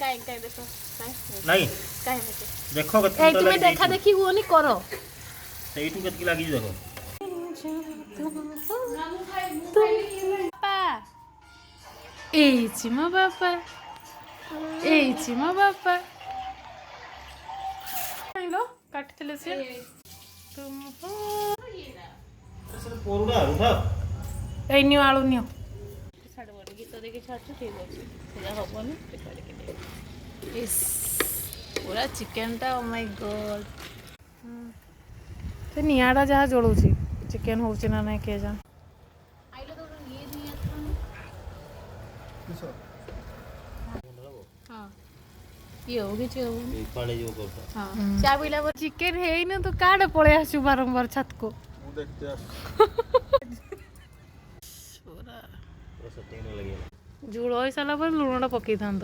काई काई देखो नहीं काई देखो देखो कत ए तुम्हें देखा देखी हुओनी करो ସେଇଠୁ କେତିକି ଲାଗିଛି ଦେଖ बापा एइची मो बापा एइची मो बापा हेलो काटले से तुम हो ପରୁଡ଼ା ଉଠା ଏଇ ନିଅ ଆଳୁ ନିଅ ଛାଡ଼ବନି ଗୀତ ଦେଇକି ଛାଡ଼ୁଛୁ ଠିକ୍ ଅଛି ସେଇଟା ହବନି ଇସ୍ ପୁରା ଚିକେନଟା ଓ ମାଇ ଗଡ୍ ସେ ନିଆଁଟା ଯାହା ଜଳୁଛି ଚିକେନ ହଉଛି ନା ନାଇଁ କିଏ ଜାଣ ଇଏ ହଉ କିଛି ହବନି ପାଣି ଯିବ କରୁଥା ଚା ପିଇଲା ପରେ ଚିକେନ ହେଇନି ତୁ କାଡେ ପଳେଇ ଆସୁଛୁ ବାରମ୍ବାର ଛାତକୁ ମୁଁ ଦେଖତେ ଆସୁଛି ଝୋଳ ହେଇସାରିଲା ପରେ ଲୁଣଟା ପକେଇଥାନ୍ତ